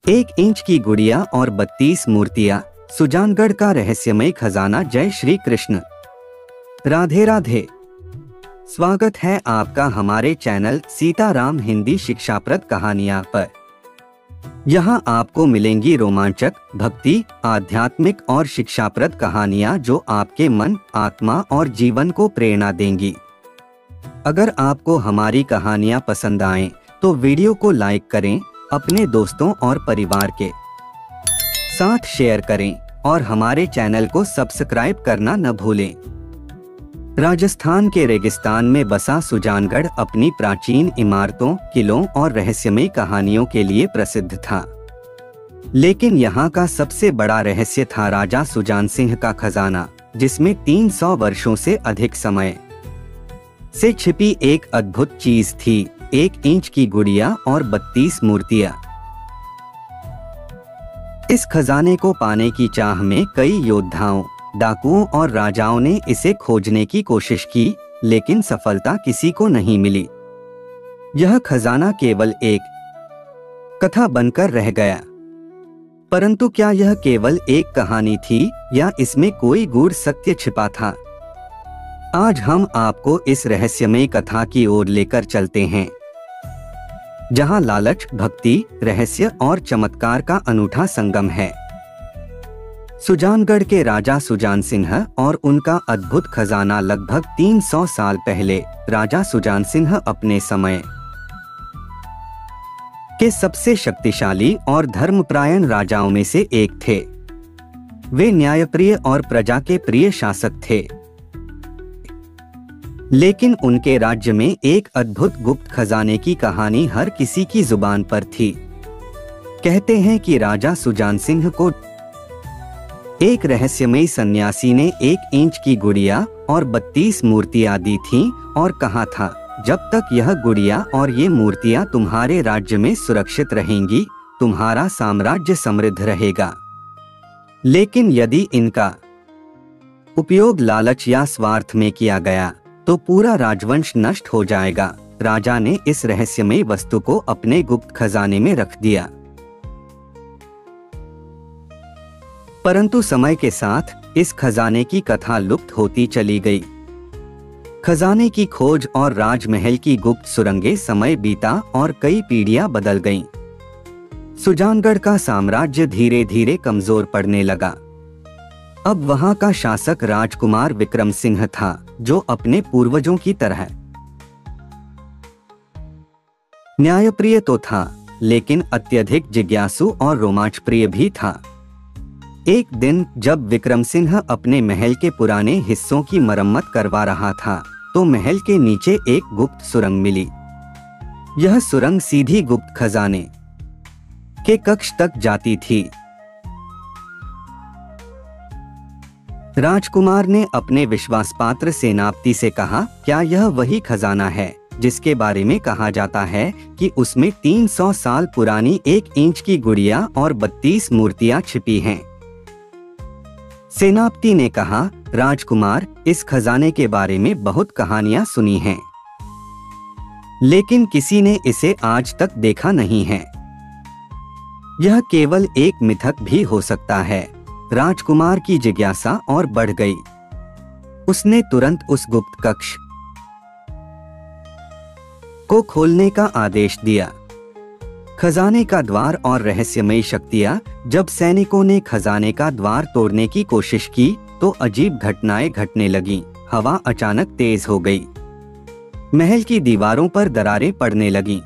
1 inch की गुड़िया और 32 मूर्तियां, सुजानगढ़ का रहस्यमय खजाना। जय श्री कृष्ण, राधे राधे। स्वागत है आपका हमारे चैनल सीताराम हिंदी शिक्षाप्रद कहानियां पर। यहाँ आपको मिलेंगी रोमांचक, भक्ति, आध्यात्मिक और शिक्षाप्रद कहानियां जो आपके मन, आत्मा और जीवन को प्रेरणा देंगी। अगर आपको हमारी कहानियां पसंद आएं, तो वीडियो को लाइक करें, अपने दोस्तों और परिवार के साथ शेयर करें और हमारे चैनल को सब्सक्राइब करना न भूलें। राजस्थान के रेगिस्तान में बसा सुजानगढ़ अपनी प्राचीन इमारतों, किलों और रहस्यमय कहानियों के लिए प्रसिद्ध था। लेकिन यहाँ का सबसे बड़ा रहस्य था राजा सुजान सिंह का खजाना, जिसमें 300 वर्षों से अधिक समय से छिपी एक अद्भुत चीज थी, 1 इंच की गुड़िया और 32 मूर्तियां। इस खजाने को पाने की चाह में कई योद्धाओं, डाकुओं और राजाओं ने इसे खोजने की कोशिश की, लेकिन सफलता किसी को नहीं मिली। यह खजाना केवल एक कथा बनकर रह गया। परंतु क्या यह केवल एक कहानी थी या इसमें कोई गूढ़ सत्य छिपा था? आज हम आपको इस रहस्यमय कथा की ओर लेकर चलते हैं, जहां लालच, भक्ति, रहस्य और चमत्कार का अनूठा संगम है। सुजानगढ़ के राजा सुजान सिंह और उनका अद्भुत खजाना। लगभग 300 साल पहले राजा सुजान सिंह अपने समय के सबसे शक्तिशाली और धर्मपरायण राजाओं में से एक थे। वे न्यायप्रिय और प्रजा के प्रिय शासक थे। लेकिन उनके राज्य में एक अद्भुत गुप्त खजाने की कहानी हर किसी की जुबान पर थी। कहते हैं कि राजा सुजान सिंह को एक रहस्यमय सन्यासी ने 1 इंच की गुड़िया और 32 मूर्तियां दी थीं और कहा था, जब तक यह गुड़िया और ये मूर्तियां तुम्हारे राज्य में सुरक्षित रहेंगी, तुम्हारा साम्राज्य समृद्ध रहेगा। लेकिन यदि इनका उपयोग लालच या स्वार्थ में किया गया, तो पूरा राजवंश नष्ट हो जाएगा। राजा ने इस रहस्यमय वस्तु को अपने गुप्त खजाने में रख दिया। परंतु समय के साथ इस खजाने की कथा लुप्त होती चली गई। खजाने की खोज और राजमहल की गुप्त सुरंगें, समय बीता और कई पीढ़ियां बदल गईं। सुजानगढ़ का साम्राज्य धीरे धीरे कमजोर पड़ने लगा। अब वहां का शासक राजकुमार विक्रम सिंह था, जो अपने पूर्वजों की तरह न्यायप्रिय तो था, लेकिन अत्यधिक जिज्ञासु और रोमांचप्रिय भी था। एक दिन जब विक्रम सिंह अपने महल के पुराने हिस्सों की मरम्मत करवा रहा था, तो महल के नीचे एक गुप्त सुरंग मिली। यह सुरंग सीधी गुप्त खजाने के कक्ष तक जाती थी। राजकुमार ने अपने विश्वासपात्र सेनापति से कहा, क्या यह वही खजाना है जिसके बारे में कहा जाता है कि उसमें 300 साल पुरानी 1 इंच की गुड़िया और 32 मूर्तियां छिपी हैं? सेनापति ने कहा, राजकुमार, इस खजाने के बारे में बहुत कहानियां सुनी हैं, लेकिन किसी ने इसे आज तक देखा नहीं है। यह केवल एक मिथक भी हो सकता है। राजकुमार की जिज्ञासा और बढ़ गई। उसने तुरंत उस गुप्त कक्ष को खोलने का आदेश दिया। खजाने का द्वार और रहस्यमय शक्तियां। जब सैनिकों ने खजाने का द्वार तोड़ने की कोशिश की, तो अजीब घटनाएं घटने लगीं। हवा अचानक तेज हो गई। महल की दीवारों पर दरारें पड़ने लगीं।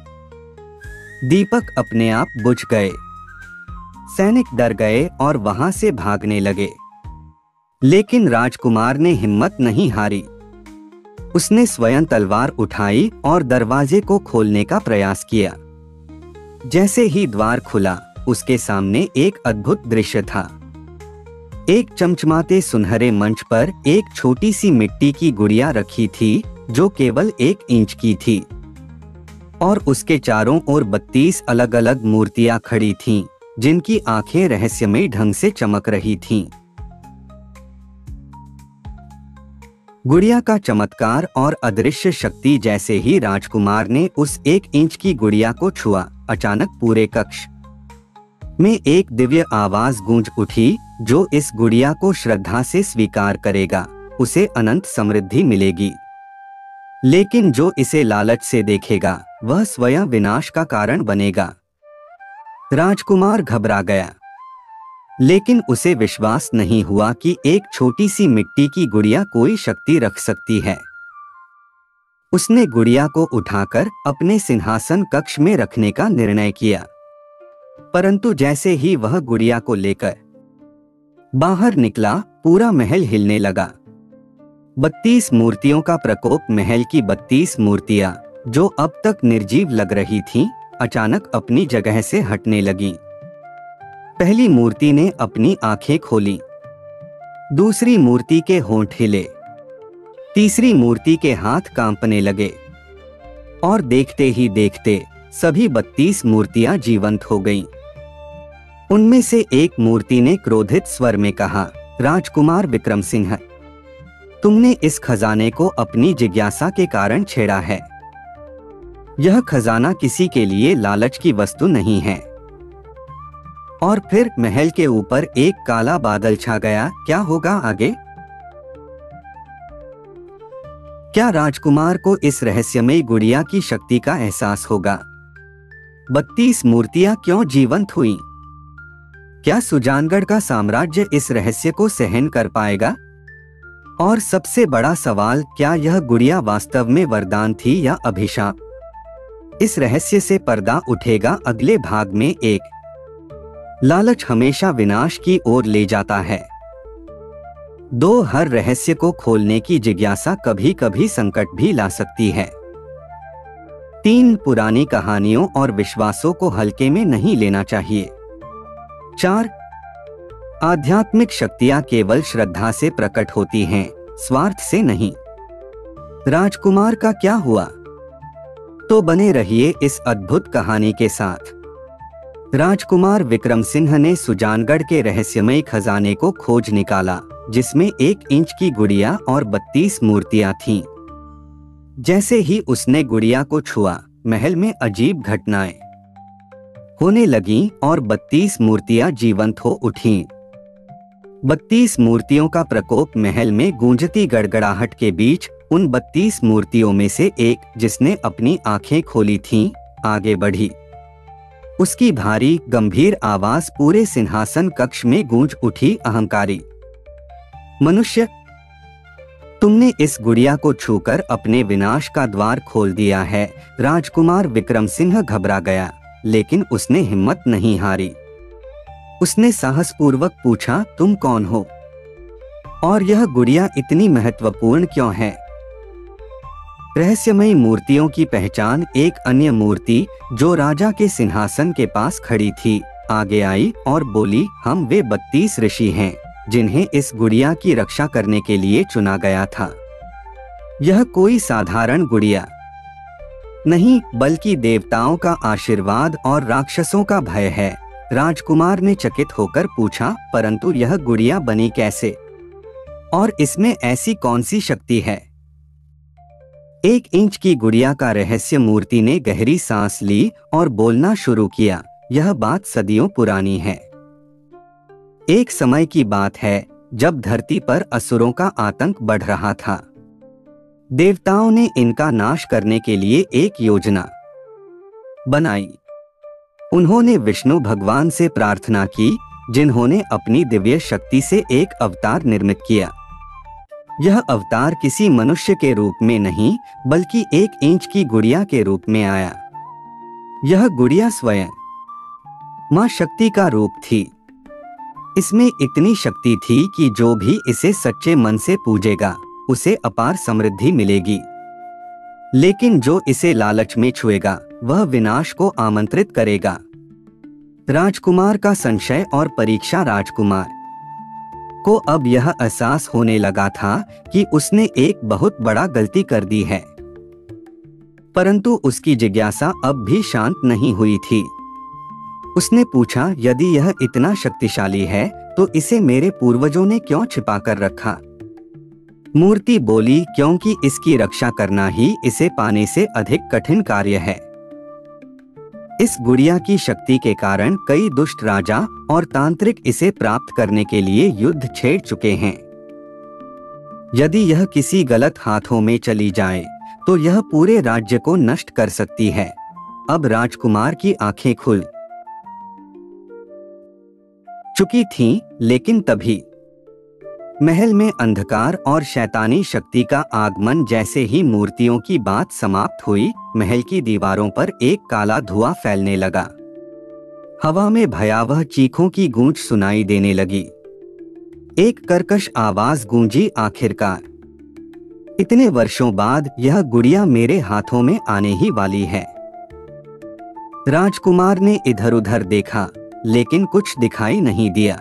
दीपक अपने आप बुझ गए। सैनिक डर गए और वहां से भागने लगे। लेकिन राजकुमार ने हिम्मत नहीं हारी। उसने स्वयं तलवार उठाई और दरवाजे को खोलने का प्रयास किया। जैसे ही द्वार खुला, उसके सामने एक अद्भुत दृश्य था। एक चमचमाते सुनहरे मंच पर एक छोटी सी मिट्टी की गुड़िया रखी थी, जो केवल 1 इंच की थी, और उसके चारों ओर 32 अलग अलग मूर्तियां खड़ी थीं, जिनकी आंखें रहस्यमय ढंग से चमक रही थीं। गुड़िया का चमत्कार और अदृश्य शक्ति। जैसे ही राजकुमार ने उस 1 इंच की गुड़िया को छुआ, अचानक पूरे कक्ष में एक दिव्य आवाज गूंज उठी, जो इस गुड़िया को श्रद्धा से स्वीकार करेगा उसे अनंत समृद्धि मिलेगी, लेकिन जो इसे लालच से देखेगा वह स्वयं विनाश का कारण बनेगा। राजकुमार घबरा गया, लेकिन उसे विश्वास नहीं हुआ कि एक छोटी सी मिट्टी की गुड़िया कोई शक्ति रख सकती है। उसने गुड़िया को उठाकर अपने सिंहासन कक्ष में रखने का निर्णय किया, परंतु जैसे ही वह गुड़िया को लेकर बाहर निकला, पूरा महल हिलने लगा। 32 मूर्तियों का प्रकोप। महल की 32 मूर्तियां, जो अब तक निर्जीव लग रही थीं, अचानक अपनी जगह से हटने लगीं। पहली मूर्ति ने अपनी आंखें खोलीं, दूसरी मूर्ति के होंठ हिले, तीसरी मूर्ति के हाथ कांपने लगे और देखते ही देखते सभी 32 मूर्तियां जीवंत हो गईं। उनमें से एक मूर्ति ने क्रोधित स्वर में कहा, राजकुमार विक्रम सिंह, तुमने इस खजाने को अपनी जिज्ञासा के कारण छेड़ा है। यह खजाना किसी के लिए लालच की वस्तु नहीं है। और फिर महल के ऊपर एक काला बादल छा गया। क्या होगा आगे? क्या राजकुमार को इस रहस्यमयी गुड़िया की शक्ति का एहसास होगा? 32 मूर्तियां क्यों जीवंत हुईं? क्या सुजानगढ़ का साम्राज्य इस रहस्य को सहन कर पाएगा? और सबसे बड़ा सवाल, क्या यह गुड़िया वास्तव में वरदान थी या अभिशाप? इस रहस्य से पर्दा उठेगा अगले भाग में। एक लालच हमेशा विनाश की ओर ले जाता है। 2 हर रहस्य को खोलने की जिज्ञासा कभी कभी संकट भी ला सकती है। 3 पुरानी कहानियों और विश्वासों को हल्के में नहीं लेना चाहिए। 4 आध्यात्मिक शक्तियां केवल श्रद्धा से प्रकट होती हैं, स्वार्थ से नहीं। राजकुमार का क्या हुआ? तो बने रहिए इस अद्भुत कहानी के साथ। राजकुमार विक्रम सिंह ने सुजानगढ़ के रहस्यमय खजाने को खोज निकाला, जिसमें 1 इंच की गुड़िया और 32 मूर्तियां थीं। जैसे ही उसने गुड़िया को छुआ, महल में अजीब घटनाएं होने लगीं और 32 मूर्तियां जीवंत हो उठीं। 32 मूर्तियों का प्रकोप महल में गूंजती गड़गड़ाहट के बीच उन 32 मूर्तियों में से एक, जिसने अपनी आंखें खोली थीं, आगे बढ़ी। उसकी भारी गंभीर आवाज पूरे सिंहासन कक्ष में गूंज उठी, अहंकारी मनुष्य, तुमने इस गुड़िया को छूकर अपने विनाश का द्वार खोल दिया है। राजकुमार विक्रम सिंह घबरा गया, लेकिन उसने हिम्मत नहीं हारी। उसने साहसपूर्वक पूछा, तुम कौन हो? और यह गुड़िया इतनी महत्वपूर्ण क्यों है? रहस्यमयी मूर्तियों की पहचान। एक अन्य मूर्ति, जो राजा के सिंहासन के पास खड़ी थी, आगे आई और बोली, हम वे 32 ऋषि हैं जिन्हें इस गुड़िया की रक्षा करने के लिए चुना गया था। यह कोई साधारण गुड़िया नहीं, बल्कि देवताओं का आशीर्वाद और राक्षसों का भय है। राजकुमार ने चकित होकर पूछा, परंतु यह गुड़िया बनी कैसे? और इसमें ऐसी कौन सी शक्ति है? 1 इंच की गुड़िया का रहस्य। मूर्ति ने गहरी सांस ली और बोलना शुरू किया, यह बात सदियों पुरानी है। एक समय की बात है जब धरती पर असुरों का आतंक बढ़ रहा था। देवताओं ने इनका नाश करने के लिए एक योजना बनाई। उन्होंने विष्णु भगवान से प्रार्थना की, जिन्होंने अपनी दिव्य शक्ति से एक अवतार निर्मित किया। यह अवतार किसी मनुष्य के रूप में नहीं, बल्कि 1 इंच की गुड़िया के रूप में आया। यह गुड़िया स्वयं मां शक्ति का रूप थी। इसमें इतनी शक्ति थी कि जो भी इसे सच्चे मन से पूजेगा, उसे अपार समृद्धि मिलेगी। लेकिन जो इसे लालच में छुएगा, वह विनाश को आमंत्रित करेगा। राजकुमार का संशय और परीक्षा। राजकुमार को अब यह एहसास होने लगा था कि उसने एक बहुत बड़ा गलती कर दी है, परंतु उसकी जिज्ञासा अब भी शांत नहीं हुई थी। उसने पूछा, यदि यह इतना शक्तिशाली है तो इसे मेरे पूर्वजों ने क्यों छिपा कर रखा? मूर्ति बोली, क्योंकि इसकी रक्षा करना ही इसे पाने से अधिक कठिन कार्य है। इस गुड़िया की शक्ति के कारण कई दुष्ट राजा और तांत्रिक इसे प्राप्त करने के लिए युद्ध छेड़ चुके हैं। यदि यह किसी गलत हाथों में चली जाए तो यह पूरे राज्य को नष्ट कर सकती है। अब राजकुमार की आंखें खुल चुकी थीं, लेकिन तभी महल में अंधकार और शैतानी शक्ति का आगमन। जैसे ही मूर्तियों की बात समाप्त हुई, महल की दीवारों पर एक काला धुआं फैलने लगा। हवा में भयावह चीखों की गूंज सुनाई देने लगी। एक कर्कश आवाज गूंजी, आखिरकार इतने वर्षों बाद यह गुड़िया मेरे हाथों में आने ही वाली है। राजकुमार ने इधर-उधर देखा, लेकिन कुछ दिखाई नहीं दिया।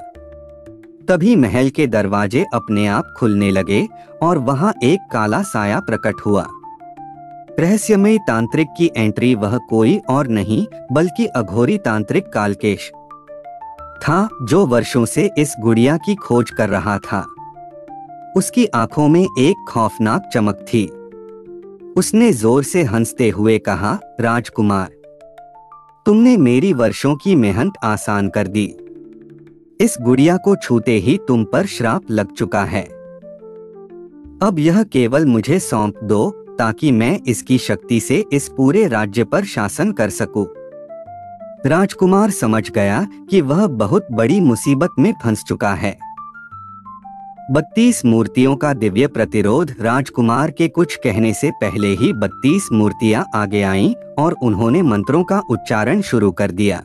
तभी महल के दरवाजे अपने आप खुलने लगे और वहां एक काला साया प्रकट हुआ। रहस्यमय तांत्रिक की एंट्री। वह कोई और नहीं बल्कि अघोरी तांत्रिक कालकेश था, जो वर्षों से इस गुड़िया की खोज कर रहा था। उसकी आंखों में एक खौफनाक चमक थी। उसने जोर से हंसते हुए कहा, राजकुमार, तुमने मेरी वर्षों की मेहनत आसान कर दी। इस गुड़िया को छूते ही तुम पर श्राप लग चुका है। अब यह केवल मुझे सौंप दो ताकि मैं इसकी शक्ति से इस पूरे राज्य पर शासन कर सकूं। राजकुमार समझ गया कि वह बहुत बड़ी मुसीबत में फंस चुका है। 32 मूर्तियों का दिव्य प्रतिरोध। राजकुमार के कुछ कहने से पहले ही 32 मूर्तियां आगे आईं और उन्होंने मंत्रों का उच्चारण शुरू कर दिया।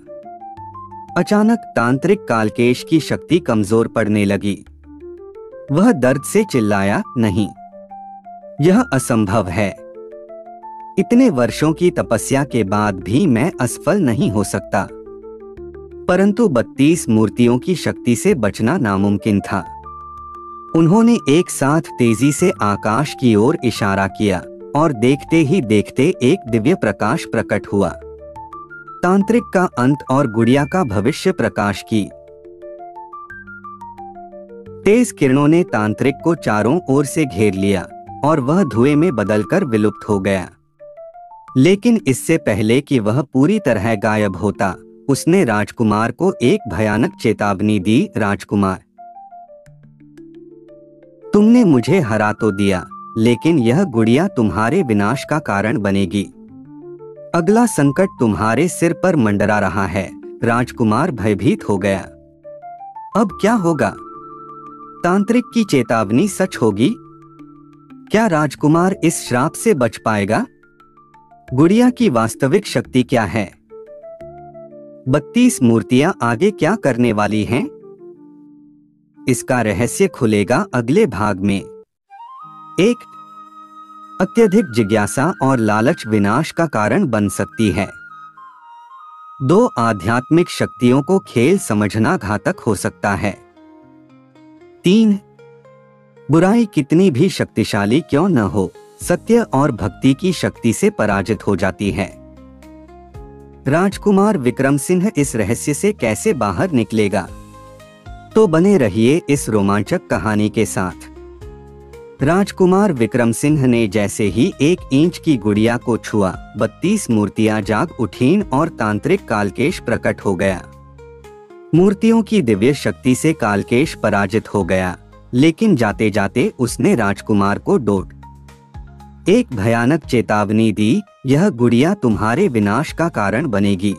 अचानक तांत्रिक कालकेश की शक्ति कमजोर पड़ने लगी। वह दर्द से चिल्लाया, नहीं, यह असंभव है। इतने वर्षों की तपस्या के बाद भी मैं असफल नहीं हो सकता। परंतु 32 मूर्तियों की शक्ति से बचना नामुमकिन था। उन्होंने एक साथ तेजी से आकाश की ओर इशारा किया और देखते ही देखते एक दिव्य प्रकाश प्रकट हुआ। तांत्रिक का अंत और गुड़िया का भविष्य प्रकाश की। तेज किरणों ने तांत्रिक को चारों ओर से घेर लिया और वह धुएं में बदलकर विलुप्त हो गया। लेकिन इससे पहले कि वह पूरी तरह गायब होता, उसने राजकुमार को एक भयानक चेतावनी दी। राजकुमार, तुमने मुझे हरा तो दिया, लेकिन यह गुड़िया तुम्हारे विनाश का कारण बनेगी। अगला संकट तुम्हारे सिर पर मंडरा रहा है। राजकुमार भयभीत हो गया। अब क्या होगा? तांत्रिक की चेतावनी सच होगी? क्या राजकुमार इस श्राप से बच पाएगा? गुड़िया की वास्तविक शक्ति क्या है? 32 मूर्तियां आगे क्या करने वाली हैं? इसका रहस्य खुलेगा अगले भाग में। एक अत्यधिक जिज्ञासा और लालच विनाश का कारण बन सकती है। 2 आध्यात्मिक शक्तियों को खेल समझना घातक हो सकता है। 3 बुराई कितनी भी शक्तिशाली क्यों न हो, सत्य और भक्ति की शक्ति से पराजित हो जाती है। राजकुमार विक्रम सिंह इस रहस्य से कैसे बाहर निकलेगा? तो बने रहिए इस रोमांचक कहानी के साथ। राजकुमार विक्रम सिंह ने जैसे ही 1 इंच की गुड़िया को छुआ, 32 मूर्तियां जाग उठीं और तांत्रिक कालकेश प्रकट हो गया। मूर्तियों की दिव्य शक्ति से कालकेश पराजित हो गया, लेकिन जाते जाते उसने राजकुमार को डोट एक भयानक चेतावनी दी, यह गुड़िया तुम्हारे विनाश का कारण बनेगी।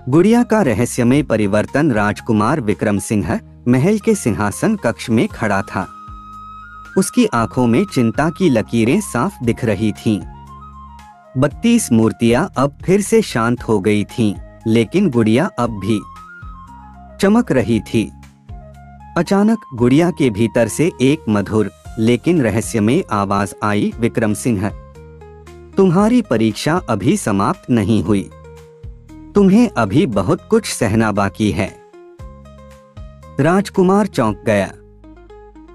गुड़िया का रहस्यमय परिवर्तन। राजकुमार विक्रम सिंह महल के सिंहासन कक्ष में खड़ा था। उसकी आंखों में चिंता की लकीरें साफ दिख रही थीं। 32 मूर्तियां अब फिर से शांत हो गई थीं, लेकिन गुड़िया अब भी चमक रही थी। अचानक गुड़िया के भीतर से एक मधुर लेकिन रहस्यमय आवाज आई, विक्रम सिंह, तुम्हारी परीक्षा अभी समाप्त नहीं हुई। तुम्हें अभी बहुत कुछ सहना बाकी है। राजकुमार चौंक गया।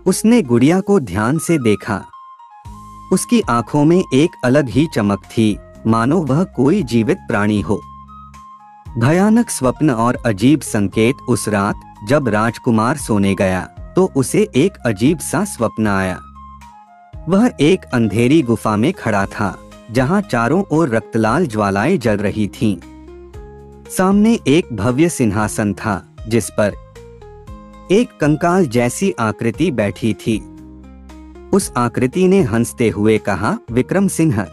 उसने गुड़िया को ध्यान से देखा। उसकी आंखों में एक अलग ही चमक थी, मानो वह कोई जीवित प्राणी हो। भयानक स्वप्न और अजीब संकेत। उस रात जब राजकुमार सोने गया तो उसे एक अजीब सा स्वप्न आया। वह एक अंधेरी गुफा में खड़ा था, जहां चारों ओर रक्तलाल ज्वालाएं जल रही थीं। सामने एक भव्य सिंहासन था जिस पर एक कंकाल जैसी आकृति बैठी थी। उस आकृति ने हंसते हुए कहा, विक्रम सिंह,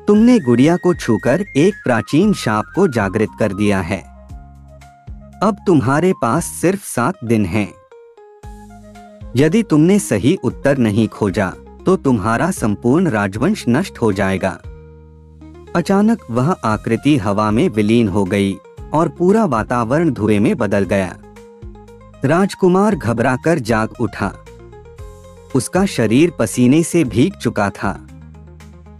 तुमने गुड़िया को छूकर एक प्राचीन शाप को जागृत कर दिया है। अब तुम्हारे पास सिर्फ 7 दिन हैं। यदि तुमने सही उत्तर नहीं खोजा तो तुम्हारा संपूर्ण राजवंश नष्ट हो जाएगा। अचानक वह आकृति हवा में विलीन हो गई और पूरा वातावरण धुएं में बदल गया। राजकुमार घबराकर जाग उठा। उसका शरीर पसीने से भीग चुका था।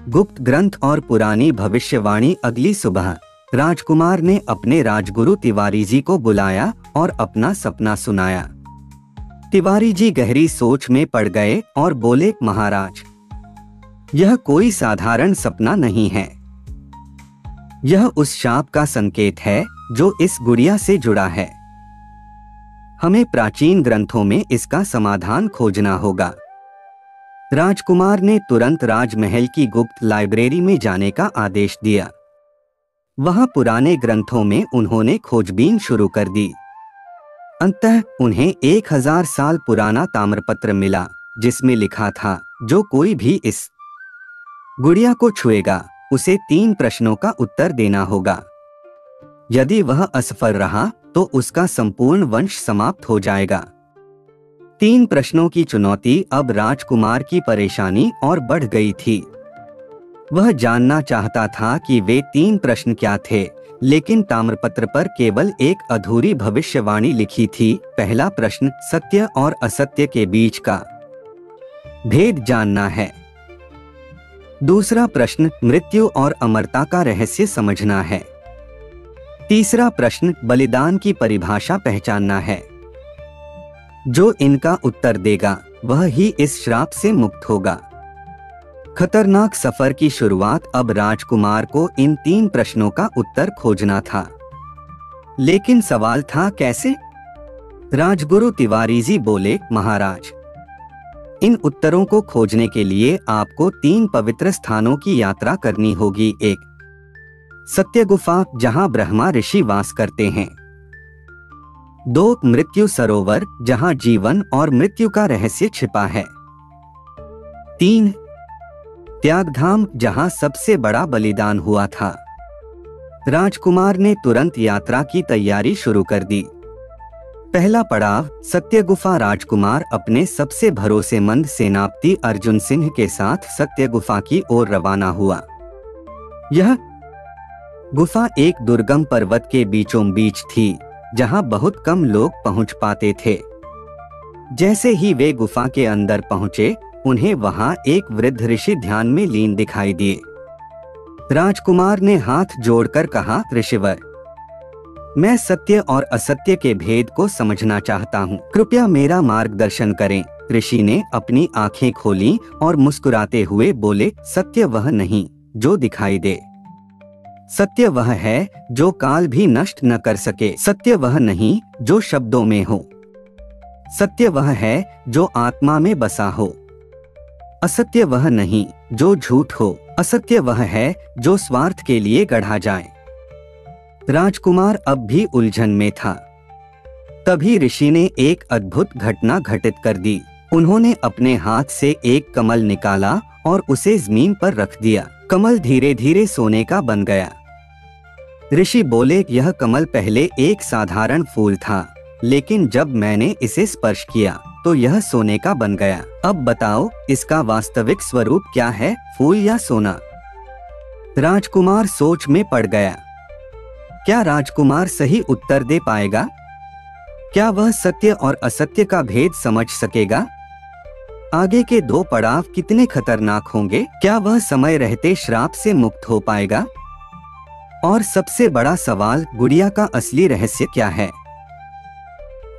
गुप्त ग्रंथ और पुरानी भविष्यवाणी। अगली सुबह राजकुमार ने अपने राजगुरु तिवारी जी को बुलाया और अपना सपना सुनाया। तिवारी जी गहरी सोच में पड़ गए और बोले, महाराज, यह कोई साधारण सपना नहीं है। यह उस शाप का संकेत है जो इस गुड़िया से जुड़ा है। हमें प्राचीन ग्रंथों में इसका समाधान खोजना होगा। राजकुमार ने तुरंत राजमहल की गुप्त लाइब्रेरी में जाने का आदेश दिया। वहां पुराने ग्रंथों में उन्होंने खोजबीन शुरू कर दी। अंततः उन्हें 1000 साल पुराना ताम्रपत्र मिला जिसमें लिखा था, जो कोई भी इस गुड़िया को छुएगा उसे 3 प्रश्नों का उत्तर देना होगा। यदि वह असफल रहा तो उसका संपूर्ण वंश समाप्त हो जाएगा। 3 प्रश्नों की चुनौती अब राजकुमार की परेशानी और बढ़ गई थी। वह जानना चाहता था कि वे 3 प्रश्न क्या थे, लेकिन ताम्रपत्र पर केवल एक अधूरी भविष्यवाणी लिखी थी। पहला प्रश्न, सत्य और असत्य के बीच का भेद जानना है। दूसरा प्रश्न, मृत्यु और अमरता का रहस्य समझना है। तीसरा प्रश्न, बलिदान की परिभाषा पहचानना है। जो इनका उत्तर देगा वह ही इस श्राप से मुक्त होगा। खतरनाक सफर की शुरुआत। अब राजकुमार को इन 3 प्रश्नों का उत्तर खोजना था, लेकिन सवाल था कैसे? राजगुरु तिवारी जी बोले, महाराज, इन उत्तरों को खोजने के लिए आपको 3 पवित्र स्थानों की यात्रा करनी होगी। 1, सत्य गुफा जहां ब्रह्मा ऋषि वास करते हैं। 2, मृत्यु सरोवर जहां जीवन और मृत्यु का रहस्य छिपा है। 3, त्यागधाम जहां सबसे बड़ा बलिदान हुआ था। राजकुमार ने तुरंत यात्रा की तैयारी शुरू कर दी। पहला पड़ाव, सत्य गुफा। राजकुमार अपने सबसे भरोसेमंद सेनापति अर्जुन सिंह के साथ सत्य गुफा की ओर रवाना हुआ। यह गुफा एक दुर्गम पर्वत के बीचों बीच थी जहां बहुत कम लोग पहुंच पाते थे। जैसे ही वे गुफा के अंदर पहुंचे, उन्हें वहां एक वृद्ध ऋषि ध्यान में लीन दिखाई दिए। राजकुमार ने हाथ जोड़कर कहा, ऋषिवर, मैं सत्य और असत्य के भेद को समझना चाहता हूँ, कृपया मेरा मार्गदर्शन करें। ऋषि ने अपनी आंखें खोली और मुस्कुराते हुए बोले, सत्य वह नहीं जो दिखाई दे। सत्य वह है जो काल भी नष्ट न कर सके। सत्य वह नहीं जो शब्दों में हो। सत्य वह है जो आत्मा में बसा हो। असत्य वह नहीं जो झूठ हो। असत्य वह है जो स्वार्थ के लिए गढ़ा जाए। राजकुमार अब भी उलझन में था। तभी ऋषि ने एक अद्भुत घटना घटित कर दी। उन्होंने अपने हाथ से एक कमल निकाला और उसे जमीन पर रख दिया। कमल धीरे धीरे सोने का बन गया। ऋषि बोले, यह कमल पहले एक साधारण फूल था, लेकिन जब मैंने इसे स्पर्श किया तो यह सोने का बन गया। अब बताओ, इसका वास्तविक स्वरूप क्या है, फूल या सोना? राजकुमार सोच में पड़ गया। क्या राजकुमार सही उत्तर दे पाएगा? क्या वह सत्य और असत्य का भेद समझ सकेगा? आगे के 2 पड़ाव कितने खतरनाक होंगे? क्या वह समय रहते श्राप से मुक्त हो पाएगा? और सबसे बड़ा सवाल, गुड़िया का असली रहस्य क्या है?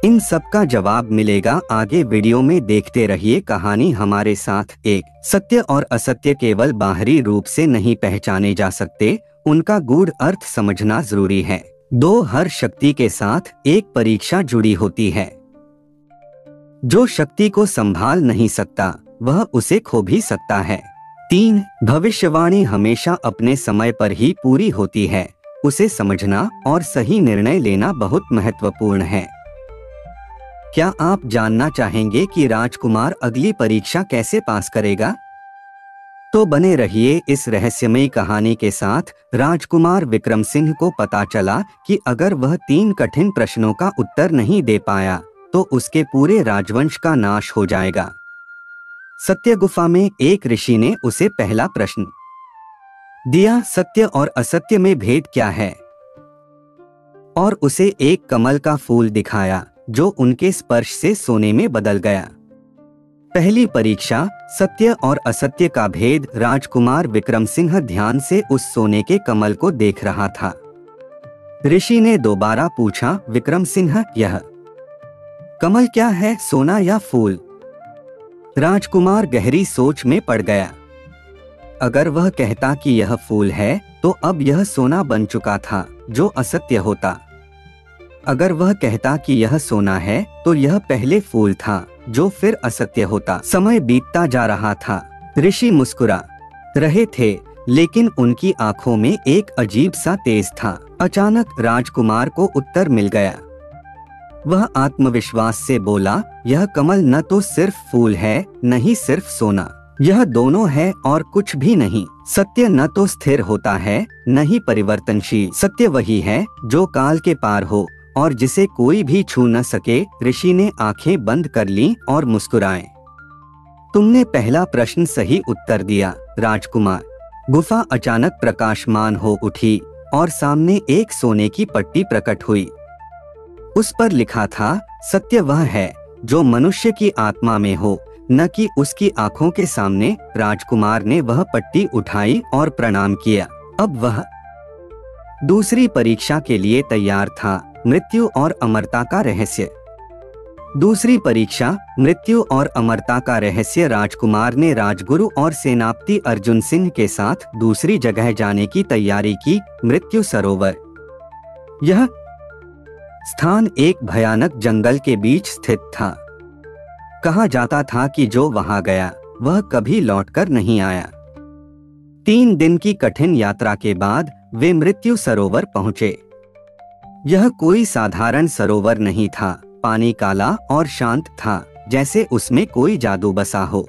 इन सब का जवाब मिलेगा आगे वीडियो में। देखते रहिए कहानी हमारे साथ। 1, सत्य और असत्य केवल बाहरी रूप से नहीं पहचाने जा सकते, उनका गूढ़ अर्थ समझना जरूरी है। 2, हर शक्ति के साथ एक परीक्षा जुड़ी होती है। जो शक्ति को संभाल नहीं सकता वह उसे खो भी सकता है। 3, भविष्यवाणी हमेशा अपने समय पर ही पूरी होती है, उसे समझना और सही निर्णय लेना बहुत महत्वपूर्ण है। क्या आप जानना चाहेंगे कि राजकुमार अगली परीक्षा कैसे पास करेगा? तो बने रहिए इस रहस्यमयी कहानी के साथ। राजकुमार विक्रम सिंह को पता चला कि अगर वह 3 कठिन प्रश्नों का उत्तर नहीं दे पाया तो उसके पूरे राजवंश का नाश हो जाएगा। सत्य गुफा में एक ऋषि ने उसे पहला प्रश्न दिया, सत्य और असत्य में भेद क्या है? और उसे एक कमल का फूल दिखाया जो उनके स्पर्श से सोने में बदल गया। पहली परीक्षा, सत्य और असत्य का भेद। राजकुमार विक्रम सिंह ध्यान से उस सोने के कमल को देख रहा था। ऋषि ने दोबारा पूछा, विक्रम सिंह, यह कमल क्या है, सोना या फूल? राजकुमार गहरी सोच में पड़ गया। अगर वह कहता कि यह फूल है तो अब यह सोना बन चुका था, जो असत्य होता। अगर वह कहता कि यह सोना है तो यह पहले फूल था, जो फिर असत्य होता। समय बीतता जा रहा था। ऋषि मुस्कुरा रहे थे, लेकिन उनकी आंखों में एक अजीब सा तेज था। अचानक राजकुमार को उत्तर मिल गया। वह आत्मविश्वास से बोला, यह कमल न तो सिर्फ फूल है, न ही सिर्फ सोना, यह दोनों है और कुछ भी नहीं। सत्य न तो स्थिर होता है, न ही परिवर्तनशील। सत्य वही है जो काल के पार हो और जिसे कोई भी छू न सके। ऋषि ने आंखें बंद कर लीं और मुस्कुराए। तुमने पहला प्रश्न सही उत्तर दिया, राजकुमार। गुफा अचानक प्रकाशमान हो उठी और सामने एक सोने की पट्टी प्रकट हुई। उस पर लिखा था, सत्य वह है जो मनुष्य की आत्मा में हो, न कि उसकी आंखों के सामने। राजकुमार ने वह पट्टी उठाई और प्रणाम किया। अब वह दूसरी परीक्षा के लिए तैयार था, मृत्यु और अमरता का रहस्य। दूसरी परीक्षा, मृत्यु और अमरता का रहस्य। राजकुमार ने राजगुरु और सेनापति अर्जुन सिंह के साथ दूसरी जगह जाने की तैयारी की, मृत्यु सरोवर। यह स्थान एक भयानक जंगल के बीच स्थित था। कहा जाता था कि जो वहां गया वह कभी लौटकर नहीं आया। 3 दिन की कठिन यात्रा के बाद वे मृत्यु सरोवर पहुंचे। यह कोई साधारण सरोवर नहीं था। पानी काला और शांत था, जैसे उसमें कोई जादू बसा हो।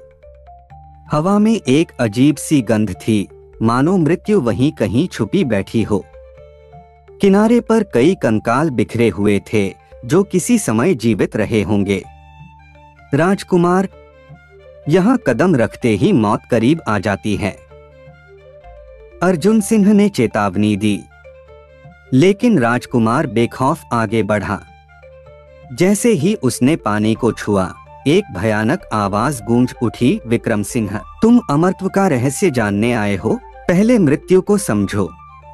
हवा में एक अजीब सी गंध थी, मानो मृत्यु वहीं कहीं छुपी बैठी हो। किनारे पर कई कंकाल बिखरे हुए थे, जो किसी समय जीवित रहे होंगे। राजकुमार, यहाँ कदम रखते ही मौत करीब आ जाती है, अर्जुन सिंह ने चेतावनी दी। लेकिन राजकुमार बेखौफ आगे बढ़ा। जैसे ही उसने पानी को छुआ, एक भयानक आवाज गूंज उठी, विक्रम सिंह, तुम अमरत्व का रहस्य जानने आए हो? पहले मृत्यु को समझो।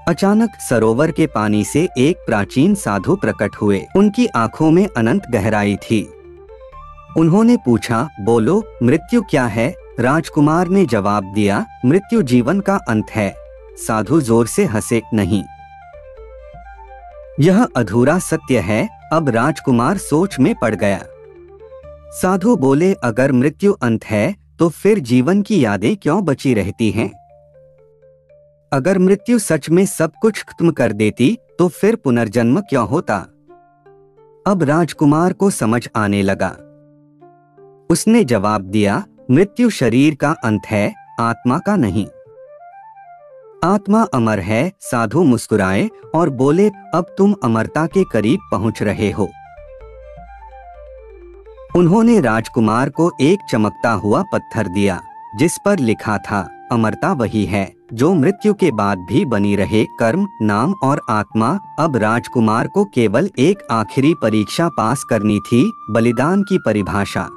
अचानक सरोवर के पानी से एक प्राचीन साधु प्रकट हुए। उनकी आंखों में अनंत गहराई थी। उन्होंने पूछा, बोलो, मृत्यु क्या है? राजकुमार ने जवाब दिया, मृत्यु जीवन का अंत है। साधु जोर से हंसे, नहीं, यह अधूरा सत्य है। अब राजकुमार सोच में पड़ गया। साधु बोले, अगर मृत्यु अंत है तो फिर जीवन की यादें क्यों बची रहती हैं? अगर मृत्यु सच में सब कुछ खत्म कर देती तो फिर पुनर्जन्म क्यों होता? अब राजकुमार को समझ आने लगा। उसने जवाब दिया, मृत्यु शरीर का अंत है, आत्मा का नहीं। आत्मा अमर है। साधु मुस्कुराए और बोले, अब तुम अमरता के करीब पहुंच रहे हो। उन्होंने राजकुमार को एक चमकता हुआ पत्थर दिया, जिस पर लिखा था, अमरता वही है जो मृत्यु के बाद भी बनी रहे, कर्म, नाम और आत्मा। अब राजकुमार को केवल एक आखिरी परीक्षा पास करनी थी, बलिदान की परिभाषा।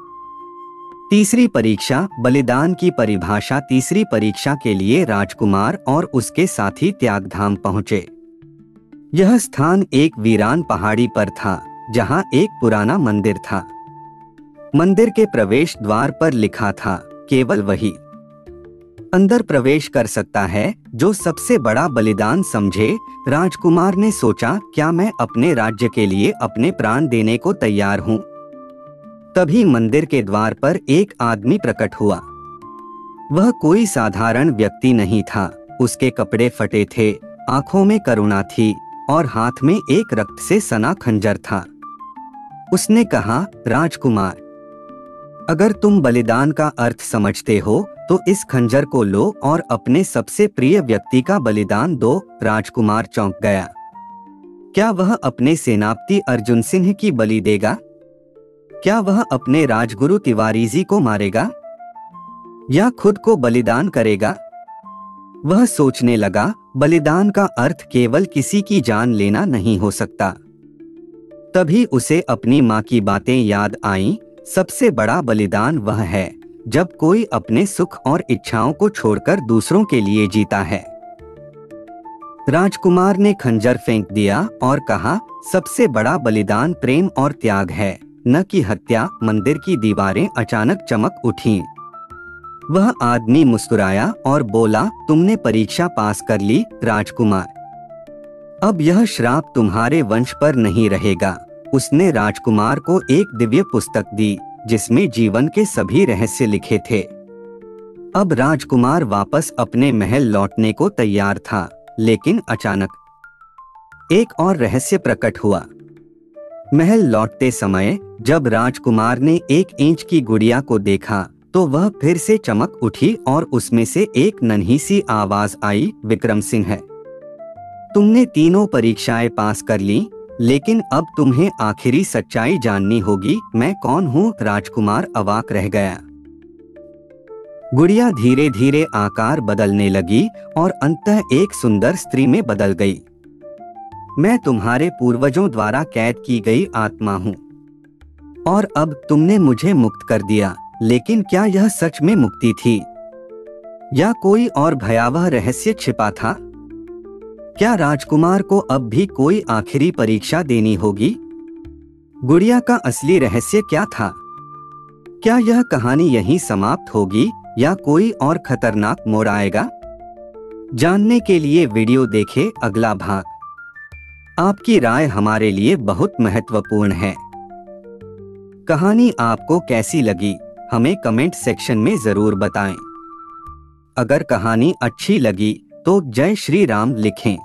तीसरी परीक्षा, बलिदान की परिभाषा। तीसरी परीक्षा के लिए राजकुमार और उसके साथी त्यागधाम पहुंचे। यह स्थान एक वीरान पहाड़ी पर था, जहां एक पुराना मंदिर था। मंदिर के प्रवेश द्वार पर लिखा था, केवल वही अंदर प्रवेश कर सकता है जो सबसे बड़ा बलिदान समझे। राजकुमार ने सोचा, क्या मैं अपने राज्य के लिए अपने प्राण देने को तैयार हूँ? तभी मंदिर के द्वार पर एक आदमी प्रकट हुआ। वह कोई साधारण व्यक्ति नहीं था। उसके कपड़े फटे थे आंखों में करुणा थी और हाथ में एक रक्त से सना खंजर था। उसने कहा, राजकुमार, अगर तुम बलिदान का अर्थ समझते हो तो इस खंजर को लो और अपने सबसे प्रिय व्यक्ति का बलिदान दो। राजकुमार चौंक गया। क्या वह अपने सेनापति अर्जुन सिंह की बलि देगा? क्या वह अपने राजगुरु तिवारीजी को मारेगा या खुद को बलिदान करेगा? वह सोचने लगा, बलिदान का अर्थ केवल किसी की जान लेना नहीं हो सकता। तभी उसे अपनी माँ की बातें याद आईं। सबसे बड़ा बलिदान वह है जब कोई अपने सुख और इच्छाओं को छोड़कर दूसरों के लिए जीता है। राजकुमार ने खंजर फेंक दिया और कहा, सबसे बड़ा बलिदान प्रेम और त्याग है, न कि हत्या। मंदिर की दीवारें अचानक चमक उठीं। वह आदमी मुस्कुराया और बोला, तुमने परीक्षा पास कर ली राजकुमार। अब यह श्राप तुम्हारे वंश पर नहीं रहेगा। उसने राजकुमार को एक दिव्य पुस्तक दी जिसमें जीवन के सभी रहस्य लिखे थे। अब राजकुमार वापस अपने महल लौटने को तैयार था, लेकिन अचानक एक और रहस्य प्रकट हुआ। महल लौटते समय जब राजकुमार ने 1 इंच की गुड़िया को देखा तो वह फिर से चमक उठी और उसमें से एक नन्ही सी आवाज आई, विक्रम सिंह है, तुमने तीनों परीक्षाएं पास कर ली, लेकिन अब तुम्हें आखिरी सच्चाई जाननी होगी। मैं कौन हूँ? राजकुमार अवाक रह गया। गुड़िया धीरे धीरे आकार बदलने लगी और अंततः एक सुंदर स्त्री में बदल गई। मैं तुम्हारे पूर्वजों द्वारा कैद की गई आत्मा हूँ और अब तुमने मुझे मुक्त कर दिया। लेकिन क्या यह सच में मुक्ति थी या कोई और भयावह रहस्य छिपा था? क्या राजकुमार को अब भी कोई आखिरी परीक्षा देनी होगी? गुड़िया का असली रहस्य क्या था? क्या यह कहानी यहीं समाप्त होगी या कोई और खतरनाक मोड़ आएगा? जानने के लिए वीडियो देखें अगला भाग। आपकी राय हमारे लिए बहुत महत्वपूर्ण है। कहानी आपको कैसी लगी हमें कमेंट सेक्शन में जरूर बताएं। अगर कहानी अच्छी लगी तो जय श्री राम लिखें।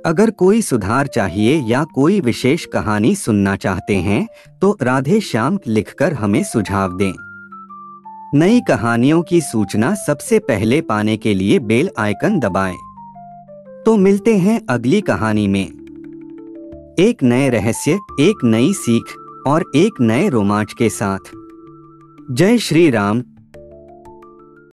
अगर कोई सुधार चाहिए या कोई विशेष कहानी सुनना चाहते हैं तो राधे श्याम लिखकर हमें सुझाव दें। नई कहानियों की सूचना सबसे पहले पाने के लिए बेल आइकन दबाएं। तो मिलते हैं अगली कहानी में, एक नए रहस्य, एक नई सीख और एक नए रोमांच के साथ। जय श्री राम,